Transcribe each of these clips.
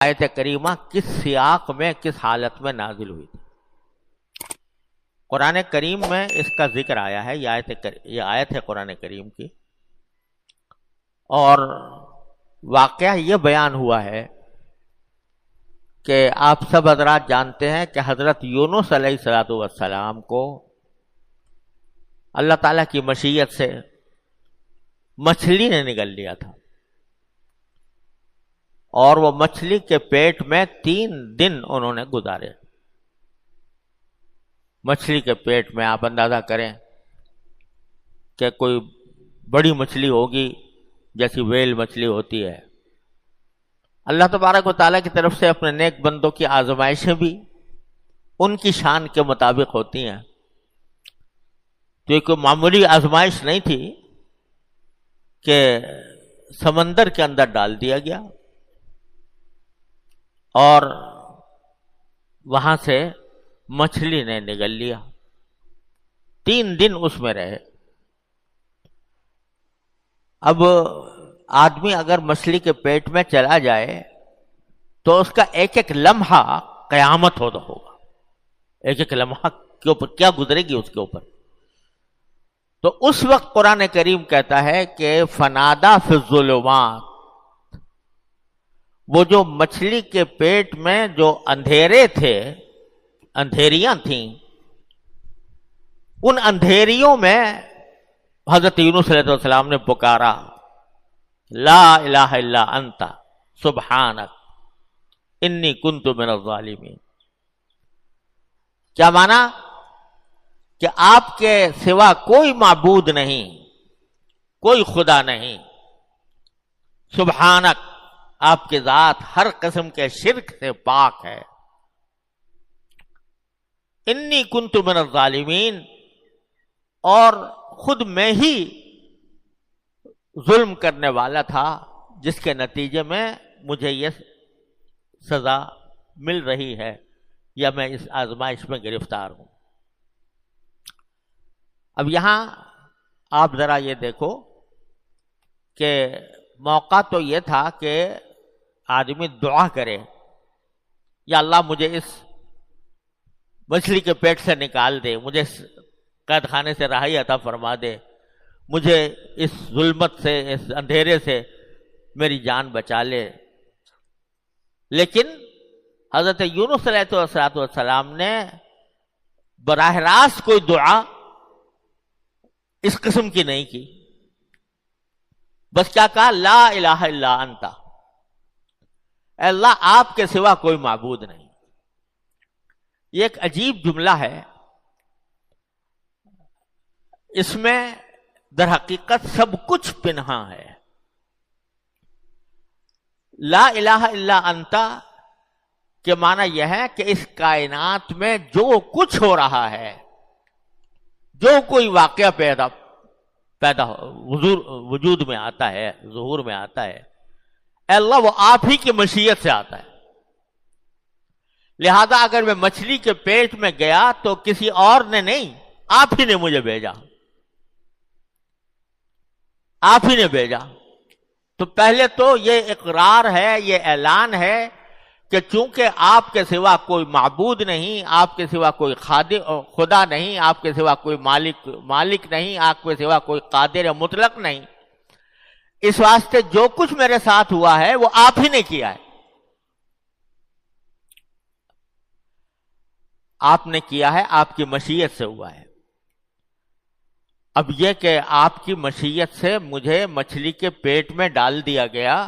آیت کریمہ کس سیاق میں کس حالت میں نازل ہوئی تھی؟ قرآن کریم میں اس کا ذکر آیا ہے، یہ آیت ہے قرآن کریم کی، اور واقعہ یہ بیان ہوا ہے کہ آپ سب حضرات جانتے ہیں کہ حضرت یونس علیہ السلام کو اللہ تعالیٰ کی مشیت سے مچھلی نے نگل لیا تھا، اور وہ مچھلی کے پیٹ میں 3 دن انہوں نے گزارے۔ مچھلی کے پیٹ میں آپ اندازہ کریں کہ کوئی بڑی مچھلی ہوگی جیسی ویل مچھلی ہوتی ہے۔ اللہ تبارک و تعالیٰ کی طرف سے اپنے نیک بندوں کی آزمائشیں بھی ان کی شان کے مطابق ہوتی ہیں، تو یہ کوئی معمولی آزمائش نہیں تھی کہ سمندر کے اندر ڈال دیا گیا اور وہاں سے مچھلی نے نگل لیا، 3 دن اس میں رہے۔ اب آدمی اگر مچھلی کے پیٹ میں چلا جائے تو اس کا ایک ایک لمحہ قیامت ہوگا، ایک ایک لمحہ کے اوپر کیا گزرے گی اس کے اوپر۔ تو اس وقت قرآن کریم کہتا ہے کہ فنادا فی الظلمات، وہ جو مچھلی کے پیٹ میں جو اندھیرے تھے، اندھیریاں تھیں، ان اندھیریوں میں حضرت یونس علیہ السلام نے پکارا لا الہ الا انت سبحانک انی کنت من الظالمین۔ کیا مانا؟ کہ آپ کے سوا کوئی معبود نہیں، کوئی خدا نہیں، سبحانک، آپ کی ذات ہر قسم کے شرک سے پاک ہے، انی کنت من الظالمین، اور خود میں ہی ظلم کرنے والا تھا جس کے نتیجے میں مجھے یہ سزا مل رہی ہے یا میں اس آزمائش میں گرفتار ہوں۔ اب یہاں آپ ذرا یہ دیکھو کہ موقع تو یہ تھا کہ آدمی دعا کرے یا اللہ مجھے اس مچھلی کے پیٹ سے نکال دے، مجھے اس قید خانے سے رہائی عطا فرما دے، مجھے اس ظلمت سے، اس اندھیرے سے میری جان بچا لے۔ لیکن حضرت یونس علیہ السلام نے براہ راست کوئی دعا اس قسم کی نہیں کی، بس کیا کہا؟ لا الہ الا انت، اے اللہ آپ کے سوا کوئی معبود نہیں۔ یہ ایک عجیب جملہ ہے، اس میں در حقیقت سب کچھ پنہاں ہے۔ لا الہ الا انت کے معنی یہ ہے کہ اس کائنات میں جو کچھ ہو رہا ہے، جو کوئی واقعہ پیدا وجود میں آتا ہے، ظہور میں آتا ہے، اے اللہ وہ آپ ہی کی مشیت سے آتا ہے۔ لہذا اگر میں مچھلی کے پیٹ میں گیا تو کسی اور نے نہیں، آپ ہی نے مجھے بھیجا، آپ ہی نے بھیجا۔ تو پہلے تو یہ اقرار ہے، یہ اعلان ہے کہ چونکہ آپ کے سوا کوئی معبود نہیں، آپ کے سوا کوئی خدا نہیں، آپ کے سوا کوئی مالک نہیں، آپ کے سوا کوئی قادر مطلق نہیں، اس واسطے جو کچھ میرے ساتھ ہوا ہے وہ آپ ہی نے کیا ہے، آپ نے کیا ہے، آپ کی مشیت سے ہوا ہے۔ اب یہ کہ آپ کی مشیت سے مجھے مچھلی کے پیٹ میں ڈال دیا گیا،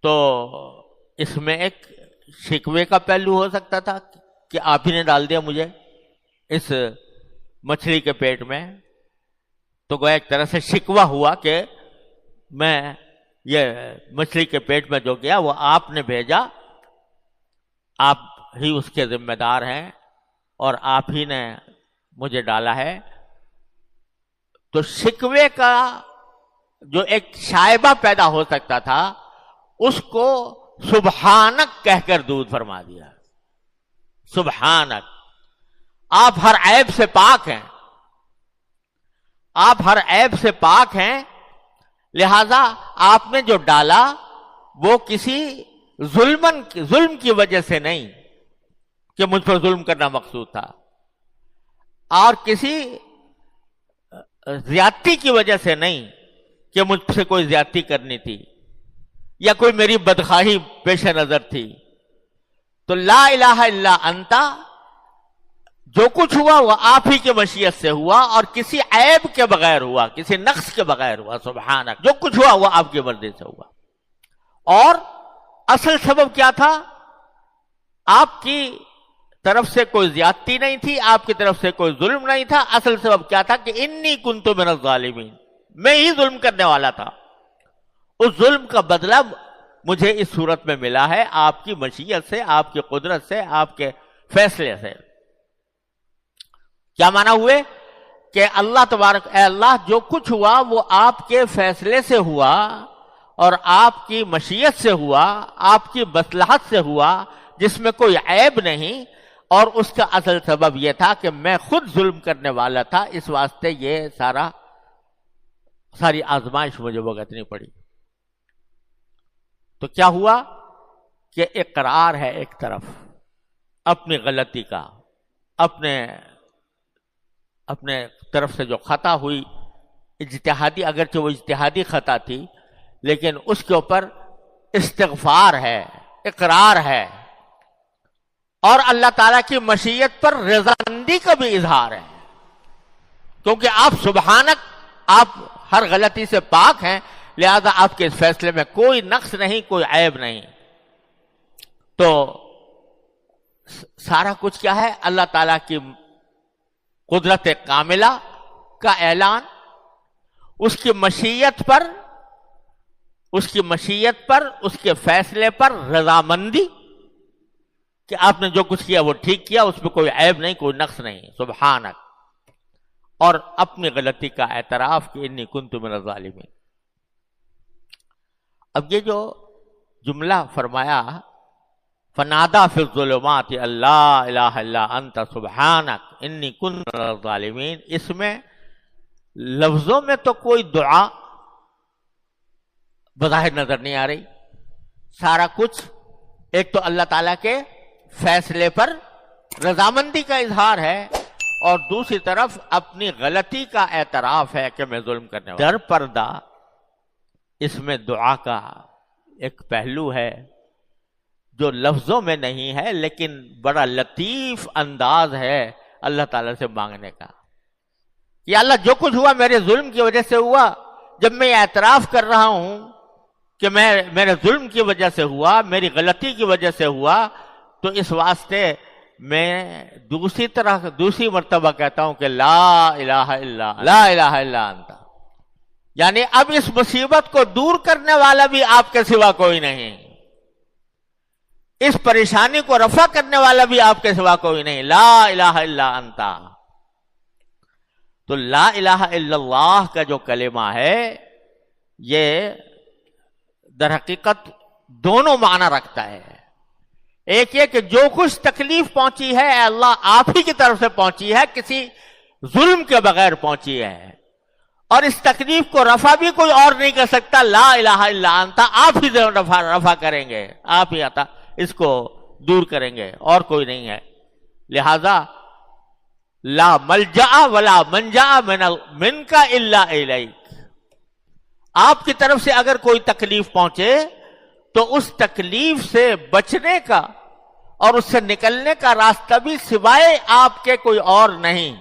تو اس میں ایک شکوے کا پہلو ہو سکتا تھا کہ آپ ہی نے ڈال دیا مجھے اس مچھلی کے پیٹ میں، تو گویا ایک طرح سے شکوہ ہوا کہ میں یہ مچھلی کے پیٹ میں جو گیا وہ آپ نے بھیجا، آپ ہی اس کے ذمہ دار ہیں اور آپ ہی نے مجھے ڈالا ہے۔ تو شکوے کا جو ایک شائبہ پیدا ہو سکتا تھا اس کو سبحانک کہہ کر دور فرما دیا۔ سبحانک، آپ ہر عیب سے پاک ہیں، آپ ہر عیب سے پاک ہیں، لہذا آپ نے جو ڈالا وہ کسی ظلم کی وجہ سے نہیں کہ مجھ پر ظلم کرنا مقصود تھا، اور کسی زیادتی کی وجہ سے نہیں کہ مجھ سے کوئی زیادتی کرنی تھی یا کوئی میری بدخواہی پیش نظر تھی. تو لا الہ الا انتا، جو کچھ ہوا وہ آپ ہی کی مشیت سے ہوا اور کسی عیب کے بغیر ہوا، کسی نقص کے بغیر ہوا. سبحانک، جو کچھ ہوا وہ آپ کی مرضی سے ہوا. اور اصل سبب کیا تھا؟ آپ کی طرف سے کوئی زیادتی نہیں تھی، آپ کی طرف سے کوئی ظلم نہیں تھا. اصل سبب کیا تھا کہ انی کنت من الظالمین، میں ہی ظلم کرنے والا تھا. اس ظلم کا بدلہ مجھے اس صورت میں ملا ہے، آپ کی مشیت سے، آپ کی قدرت سے، آپ کے فیصلے سے. کیا معنی ہوئے؟ کہ اللہ تبارک، اے اللہ جو کچھ ہوا وہ آپ کے فیصلے سے ہوا اور آپ کی مشیت سے ہوا، آپ کی مصلحت سے ہوا، جس میں کوئی عیب نہیں. اور اس کا اصل سبب یہ تھا کہ میں خود ظلم کرنے والا تھا، اس واسطے یہ ساری آزمائش مجھے بھگتنی پڑی. تو کیا ہوا کہ اقرار ہے ایک طرف اپنی غلطی کا، اپنے طرف سے جو خطا ہوئی اجتہادی، اگرچہ وہ اجتہادی خطا تھی لیکن اس کے اوپر استغفار ہے، اقرار ہے، اور اللہ تعالیٰ کی مشیت پر رضامندی کا بھی اظہار ہے. کیونکہ آپ سبحانک، آپ ہر غلطی سے پاک ہیں، لہذا آپ کے اس فیصلے میں کوئی نقص نہیں، کوئی عیب نہیں. تو سارا کچھ کیا ہے؟ اللہ تعالیٰ کی قدرت کاملہ کا اعلان، اس کی مشیت پر، اس کے فیصلے پر رضامندی کہ آپ نے جو کچھ کیا وہ ٹھیک کیا، اس میں کوئی عیب نہیں، کوئی نقص نہیں. سبحانک. اور اپنی غلطی کا اعتراف کہ انی کنت من الظالمین. اب یہ جو جملہ فرمایا فنادا فی الظلمات اللہ الہ الا انت سبحانک انی کنت من الظالمین، اس میں لفظوں میں تو کوئی دعا بظاہر نظر نہیں آ رہی. سارا کچھ ایک تو اللہ تعالیٰ کے فیصلے پر رضامندی کا اظہار ہے، اور دوسری طرف اپنی غلطی کا اعتراف ہے کہ میں ظلم کرنے والا. در پردہ اس میں دعا کا ایک پہلو ہے جو لفظوں میں نہیں ہے لیکن بڑا لطیف انداز ہے اللہ تعالیٰ سے مانگنے کا. یا اللہ جو کچھ ہوا میرے ظلم کی وجہ سے ہوا، جب میں یہ اعتراف کر رہا ہوں کہ میرے ظلم کی وجہ سے ہوا، میری غلطی کی وجہ سے ہوا، تو اس واسطے میں دوسری مرتبہ کہتا ہوں کہ لا الہ الا انت. یعنی اب اس مصیبت کو دور کرنے والا بھی آپ کے سوا کوئی نہیں، اس پریشانی کو رفع کرنے والا بھی آپ کے سوا کوئی نہیں. لا الہ الا انت. تو لا الہ الا اللہ کا جو کلمہ ہے یہ در حقیقت دونوں معنی رکھتا ہے. ایک یہ کہ جو کچھ تکلیف پہنچی ہے اے اللہ آپ ہی کی طرف سے پہنچی ہے، کسی ظلم کے بغیر پہنچی ہے، اور اس تکلیف کو رفع بھی کوئی اور نہیں کر سکتا. لا الہ الا انت، آپ ہی رفع کریں گے، آپ ہی آتا اس کو دور کریں گے، اور کوئی نہیں ہے. لہذا لا ملجا ولا منجا منک الا الیک. آپ کی طرف سے اگر کوئی تکلیف پہنچے تو اس تکلیف سے بچنے کا اور اس سے نکلنے کا راستہ بھی سوائے آپ کے کوئی اور نہیں.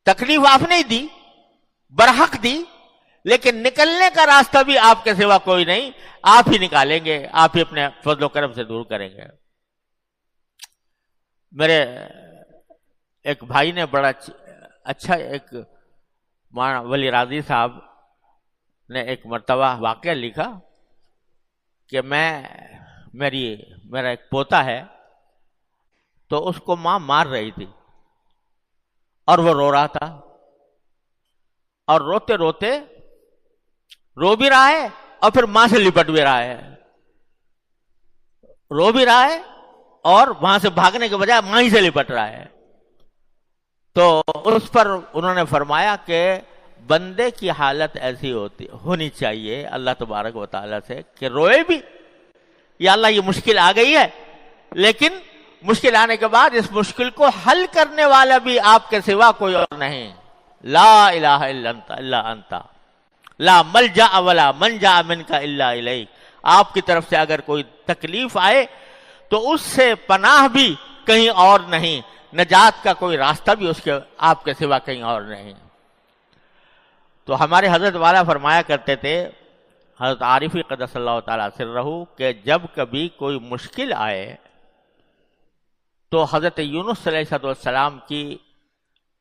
تکلیف آپ نے دی، برحق دی، لیکن نکلنے کا راستہ بھی آپ کے سوا کوئی نہیں. آپ ہی نکالیں گے، آپ ہی اپنے فضل و کرم سے دور کریں گے. میرے ایک بھائی نے بڑا اچھا، ایک مولانا ولی راضی صاحب نے ایک مرتبہ واقعہ لکھا کہ میرا ایک پوتا ہے، تو اس کو ماں مار رہی تھی اور وہ رو رہا تھا، اور روتے روتے رو بھی رہا ہے اور پھر ماں سے لپٹ بھی رہا ہے، رو بھی رہا ہے اور وہاں سے بھاگنے کے بجائے ماں ہی سے لپٹ رہا ہے. تو اس پر انہوں نے فرمایا کہ بندے کی حالت ایسی ہونی چاہیے اللہ تبارک و تعالیٰ سے کہ روئے بھی، یا اللہ یہ مشکل آ گئی ہے، لیکن مشکل آنے کے بعد اس مشکل کو حل کرنے والا بھی آپ کے سوا کوئی اور نہیں، لا الہ الا انت لا ملجا ولا منجا منک الا الیک، آپ کی طرف سے اگر کوئی تکلیف آئے تو اس سے پناہ بھی کہیں اور نہیں، نجات کا کوئی راستہ بھی اس کے آپ کے سوا کہیں اور نہیں۔ تو ہمارے حضرت والا فرمایا کرتے تھے، حضرت عارفی قدس اللہ تعالیٰ سرہ، کہ جب کبھی کوئی مشکل آئے تو حضرت یونس علیہ السلام کی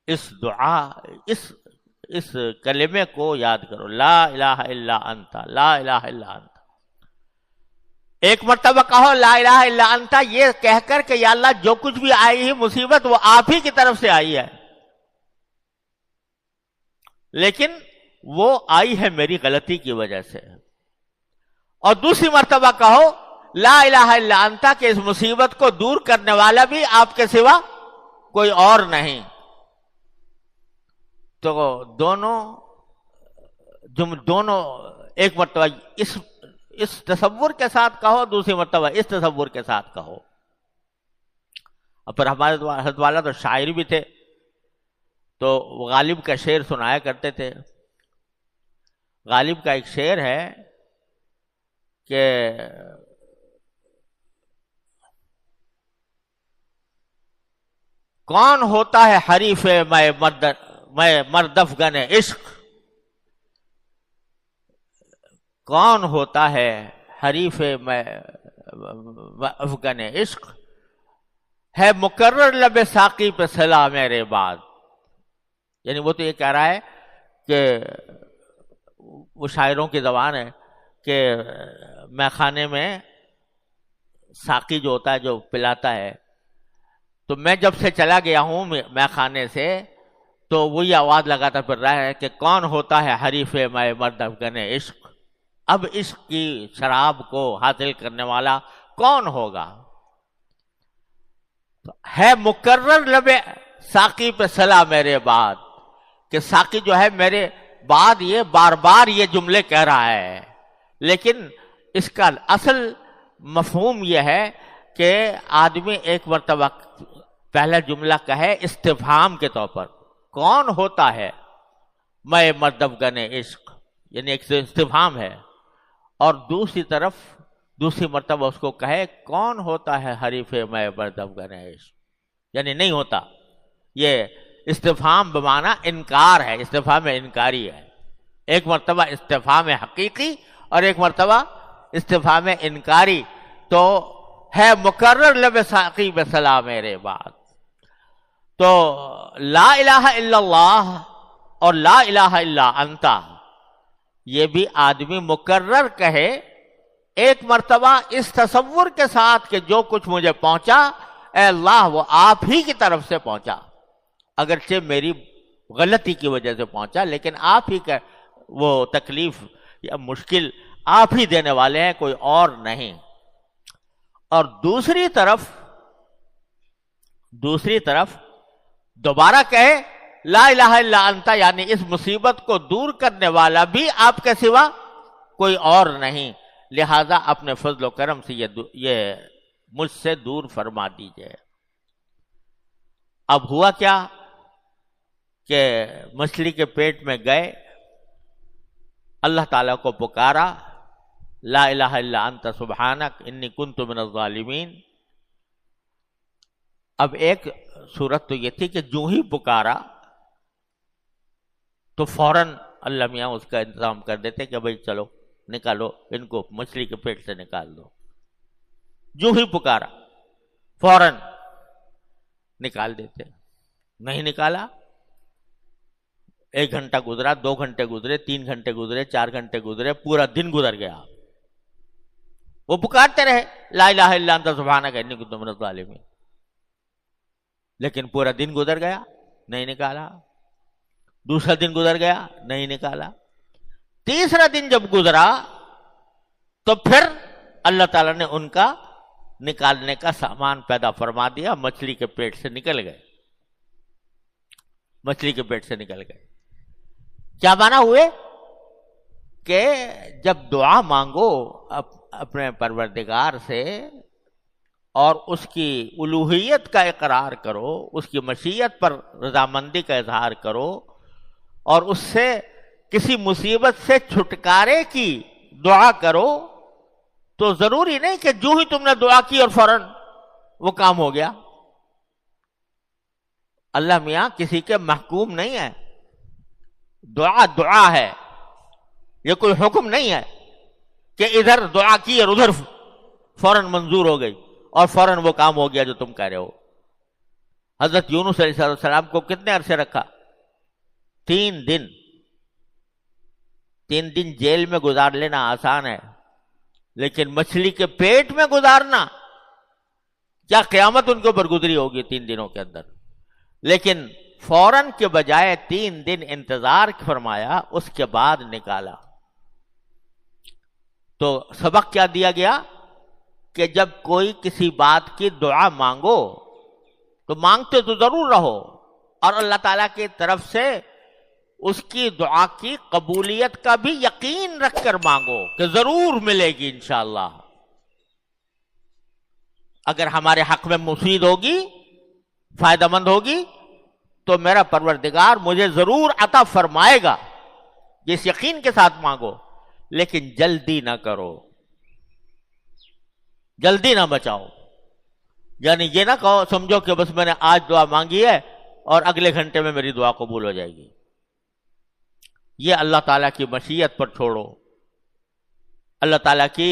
اس دعا، اس کلمے کو یاد کرو، لا الہ الا انت لا الہ الا انت۔ ایک مرتبہ کہو لا الہ الا انت، یہ کہہ کر کہ یا اللہ جو کچھ بھی آئی ہے مصیبت وہ آپ ہی کی طرف سے آئی ہے، لیکن وہ آئی ہے میری غلطی کی وجہ سے۔ اور دوسری مرتبہ کہو لا الہ الا انت کہ اس مصیبت کو دور کرنے والا بھی آپ کے سوا کوئی اور نہیں۔ تو دونوں ایک مرتبہ اس تصور کے ساتھ کہو، دوسری مرتبہ اس تصور کے ساتھ کہو۔ اور پھر ہمارے حضرت والا تو شاعر بھی تھے، تو غالب کا شعر سنایا کرتے تھے۔ غالب کا ایک شعر ہے کہ کون ہوتا ہے حریف میں مردفگن عشق، کون ہوتا ہے حریف میں افغن عشق، ہے مقرر لب ساقی پہ صلا میرے بعد۔ یعنی وہ تو یہ کہہ رہا ہے کہ وہ شاعروں کی زبان ہے کہ میخانے میں ساقی جو ہوتا ہے، جو پلاتا ہے، تو میں جب سے چلا گیا ہوں میخانے سے تو وہی آواز لگاتا پھر رہا ہے کہ کون ہوتا ہے حریف میں مرد افغن عشق، اب عشق کی شراب کو حاصل کرنے والا کون ہوگا؟ ہے مقرر لب ساقی پہ صلا میرے بعد، کہ ساقی جو ہے میرے بعد یہ بار بار یہ جملے کہہ رہا ہے، لیکن اس کا اصل مفہوم یہ ہے کہ آدمی ایک مرتبہ پہلا جملہ کہے استفہام کے طور پر، کون ہوتا ہے میں مردفگن عشق، یعنی ایک استفہام ہے، اور دوسری طرف دوسری مرتبہ اس کو کہے کون ہوتا ہے حریف میں مردفگن عشق، یعنی نہیں ہوتا۔ یہ استفہام بمعنی انکار ہے، استفہام انکاری ہے، ایک مرتبہ استفہام حقیقی اور ایک مرتبہ استفہام انکاری۔ تو ہے مقرر لب ساقی بے صلا میرے بعد۔ تو لا الہ الا اللہ اور لا الہ الا انت یہ بھی آدمی مقرر کہے ایک مرتبہ اس تصور کے ساتھ کہ جو کچھ مجھے پہنچا اے اللہ وہ آپ ہی کی طرف سے پہنچا، اگرچہ میری غلطی کی وجہ سے پہنچا، لیکن آپ ہی کا وہ تکلیف یا مشکل آپ ہی دینے والے ہیں، کوئی اور نہیں۔ اور دوسری طرف دوبارہ کہے لا الہ الا انت، یعنی اس مصیبت کو دور کرنے والا بھی آپ کے سوا کوئی اور نہیں، لہذا اپنے فضل و کرم سے یہ مجھ سے دور فرما دیجئے۔ اب ہوا کیا کہ مچھلی کے پیٹ میں گئے، اللہ تعالیٰ کو پکارا، لا الہ الا انت سبحانک انی کنت من الظالمین۔ اب ایک صورت تو یہ تھی کہ جو ہی پکارا تو فوراً اللہ میاں اس کا انتظام کر دیتے کہ بھئی چلو نکالو ان کو مچھلی کے پیٹ سے نکال دو، جو ہی پکارا فوراً نکال دیتے۔ نہیں نکالا، 1 گھنٹہ گزرا، 2 گھنٹے گزرے، 3 گھنٹے گزرے، 4 گھنٹے گزرے، پورا دن گزر گیا، وہ پکارتے رہے لا الہ الا انت سبحانک انی کنت من الظالمین، لیکن پورا دن گزر گیا نہیں نکالا، دوسرا دن گزر گیا نہیں نکالا، تیسرا دن جب گزرا تو پھر اللہ تعالیٰ نے ان کا نکالنے کا سامان پیدا فرما دیا، مچھلی کے پیٹ سے نکل گئے، مچھلی کے پیٹ سے نکل گئے۔ کیا معنی ہوئے کہ جب دعا مانگو اپنے پروردگار سے اور اس کی الوہیت کا اقرار کرو، اس کی مشیت پر رضامندی کا اظہار کرو، اور اس سے کسی مصیبت سے چھٹکارے کی دعا کرو، تو ضروری نہیں کہ جو ہی تم نے دعا کی اور فوراً وہ کام ہو گیا۔ اللہ میاں کسی کے محکوم نہیں ہے، دعا دعا ہے، یہ کوئی حکم نہیں ہے کہ ادھر دعا کی اور ادھر فوراً منظور ہو گئی اور فوراً وہ کام ہو گیا جو تم کہہ رہے ہو۔ حضرت یونس علیہ السلام کو کتنے عرصے رکھا؟ 3 دن۔ 3 دن جیل میں گزار لینا آسان ہے، لیکن مچھلی کے پیٹ میں گزارنا، کیا قیامت ان کے اوپر گزری ہوگی 3 دنوں کے اندر۔ لیکن فوراً کے بجائے 3 دن انتظار فرمایا، اس کے بعد نکالا۔ تو سبق کیا دیا گیا کہ جب کوئی کسی بات کی دعا مانگو تو مانگتے تو ضرور رہو، اور اللہ تعالیٰ کی طرف سے اس کی دعا کی قبولیت کا بھی یقین رکھ کر مانگو کہ ضرور ملے گی انشاءاللہ۔ اگر ہمارے حق میں مفید ہوگی، فائدہ مند ہوگی، تو میرا پروردگار مجھے ضرور عطا فرمائے گا، جس یقین کے ساتھ مانگو۔ لیکن جلدی نہ کرو، جلدی نہ بچاؤ، یعنی یہ نہ کہو سمجھو کہ بس میں نے آج دعا مانگی ہے اور اگلے گھنٹے میں میری دعا قبول ہو جائے گی۔ یہ اللہ تعالیٰ کی مشیت پر چھوڑو۔ اللہ تعالیٰ کی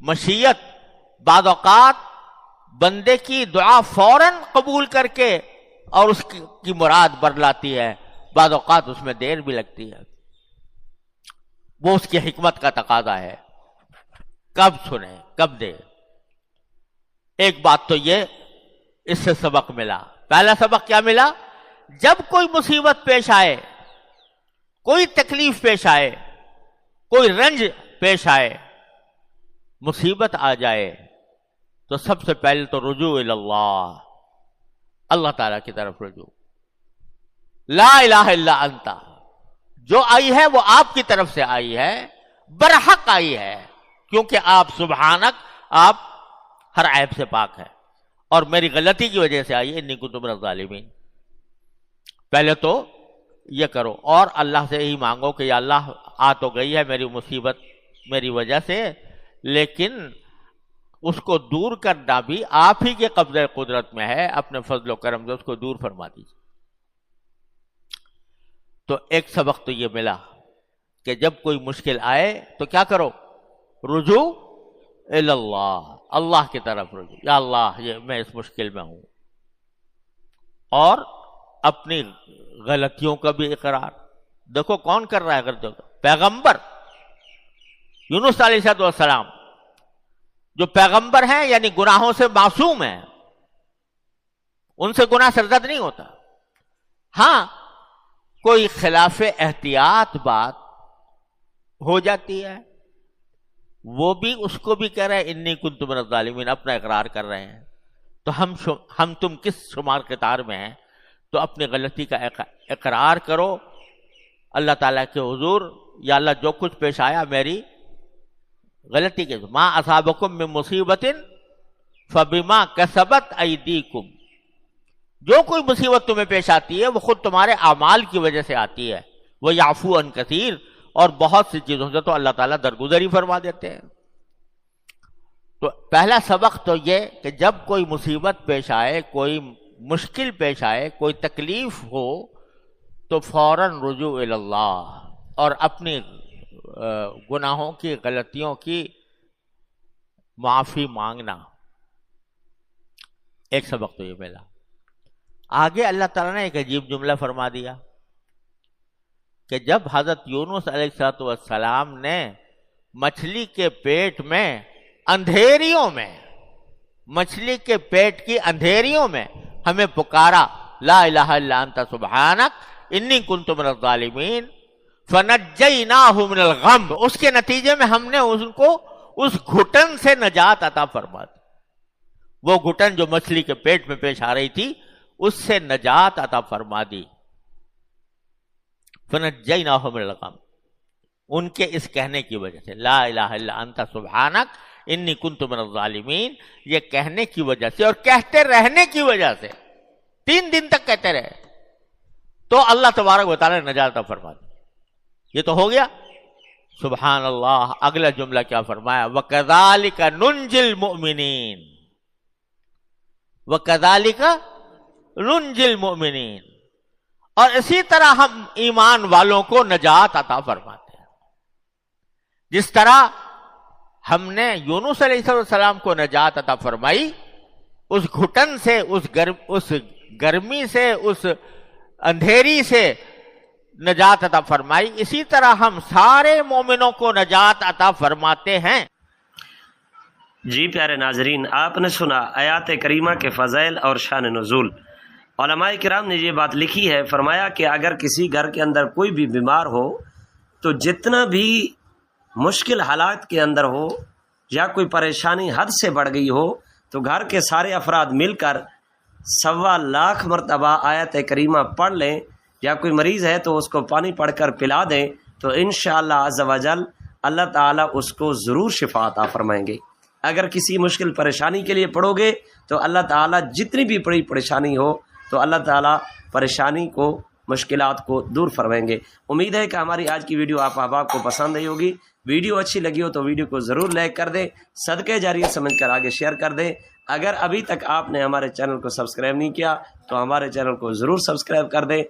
مشیت بعض اوقات بندے کی دعا فوراً قبول کر کے اور اس کی مراد برلاتی ہے، بعض اوقات اس میں دیر بھی لگتی ہے، وہ اس کی حکمت کا تقاضا ہے، کب سنے کب دے۔ ایک بات تو یہ اس سے سبق ملا، پہلا سبق کیا ملا؟ جب کوئی مصیبت پیش آئے، کوئی تکلیف پیش آئے، کوئی رنج پیش آئے، مصیبت آ جائے، تو سب سے پہلے تو رجوع اللہ، اللہ تعالیٰ کی طرف رجوع۔ لا الہ الا انت، جو آئی ہے وہ آپ کی طرف سے آئی ہے، برحق آئی ہے، کیونکہ آپ سبحانک، آپ ہر عیب سے پاک ہے، اور میری غلطی کی وجہ سے آئی ہے، انی کنت من الظالمین۔ پہلے تو یہ کرو، اور اللہ سے ہی مانگو کہ یا اللہ آ تو گئی ہے میری مصیبت میری وجہ سے، لیکن اس کو دور کرنا بھی آپ ہی کے قبضہ قدرت میں ہے، اپنے فضل و کرم سے اس کو دور فرما دیجیے۔ تو ایک سبق تو یہ ملا کہ جب کوئی مشکل آئے تو کیا کرو؟ رجوع اللہ، اللہ کی طرف رجوع، یا اللہ یہ میں اس مشکل میں ہوں، اور اپنی غلطیوں کا بھی اقرار۔ دیکھو کون کر رہا ہے غلطیوں کا؟ پیغمبر یونس علیہ السلام، جو پیغمبر ہیں یعنی گناہوں سے معصوم ہیں، ان سے گناہ سرزد نہیں ہوتا۔ ہاں کوئی خلاف احتیاط بات ہو جاتی ہے، وہ بھی اس کو بھی کہہ رہے ہیں انی کنت من الظالمین، اپنا اقرار کر رہے ہیں۔ تو ہم تم کس شمار قطار میں ہیں؟ تو اپنی غلطی کا اقرار کرو اللہ تعالیٰ کے حضور، یا اللہ جو کچھ پیش آیا میری غلطی کے، ما اصابکم من مصیبت فبما کسبت ایدیکم، جو کوئی مصیبت تمہیں پیش آتی ہے وہ خود تمہارے اعمال کی وجہ سے آتی ہے، وہ یعفو عن کثیر، اور بہت سی چیزوں سے تو اللہ تعالیٰ درگزر ہی فرما دیتے ہیں۔ تو پہلا سبق تو یہ کہ جب کوئی مصیبت پیش آئے، کوئی مشکل پیش آئے، کوئی تکلیف ہو، تو فوراً رجوع اللہ، اور اپنی گناہوں کی، غلطیوں کی معافی مانگنا۔ ایک سبق تو یہ ملا۔ آگے اللہ تعالیٰ نے ایک عجیب جملہ فرما دیا کہ جب حضرت یونس علیہ السلام نے مچھلی کے پیٹ میں اندھیریوں میں، مچھلی کے پیٹ کی اندھیریوں میں ہمیں پکارا، لا الہ الا انت سبحانک انی کنت من الظالمین فنجیناہ من الغم، اس کے نتیجے میں ہم نے ان کو اس گھٹن سے نجات عطا فرما دی۔ وہ گھٹن جو مچھلی کے پیٹ میں پیش آ رہی تھی، اس سے نجات عطا فرما دی۔ فنجیناہ من الغم، ان کے اس کہنے کی وجہ سے لا الہ الا انت سبحانک انی کنت من الظالمین، یہ کہنے کی وجہ سے اور کہتے رہنے کی وجہ سے 3 دن تک کہتے رہے تو اللہ تبارک و تعالی نے نجات فرما دی۔ یہ تو ہو گیا، سبحان اللہ۔ اگلا جملہ کیا فرمایا؟ وَكَذَلِكَ نُنْجِي الْمُؤْمِنِينَ، وَكَذَلِكَ نُنْجِي الْمُؤْمِنِينَ، اور اسی طرح ہم ایمان والوں کو نجات عطا فرماتے ہیں۔ جس طرح ہم نے یونس علیہ السلام کو نجات عطا فرمائی اس گھٹن سے، اس گرمی سے، اس اندھیری سے نجات عطا فرمائی، اسی طرح ہم سارے مومنوں کو نجات عطا فرماتے ہیں۔ جی پیارے ناظرین، آپ نے سنا آیات کریمہ کے فضائل اور شان نزول۔ علماء کرام نے یہ بات لکھی ہے، فرمایا کہ اگر کسی گھر کے اندر کوئی بھی بیمار ہو تو جتنا بھی مشکل حالات کے اندر ہو یا کوئی پریشانی حد سے بڑھ گئی ہو تو گھر کے سارے افراد مل کر 1.25 لاکھ مرتبہ آیت کریمہ پڑھ لیں، یا کوئی مریض ہے تو اس کو پانی پڑھ کر پلا دیں، تو انشاءاللہ عز و جل اللہ تعالیٰ اس کو ضرور شفا عطا فرمائیں گے۔ اگر کسی مشکل پریشانی کے لیے پڑھو گے تو اللہ تعالیٰ جتنی بھی بڑی پریشانی ہو تو اللہ تعالیٰ پریشانی کو، مشکلات کو دور فرمائیں گے۔ امید ہے کہ ہماری آج کی ویڈیو آپ احباب کو پسند آئی ہوگی۔ ویڈیو اچھی لگی ہو تو ویڈیو کو ضرور لائک کر دیں، صدقہ جاریہ سمجھ کر آگے شیئر کر دیں۔ اگر ابھی تک آپ نے ہمارے چینل کو سبسکرائب نہیں کیا تو ہمارے چینل کو ضرور سبسکرائب کر دیں۔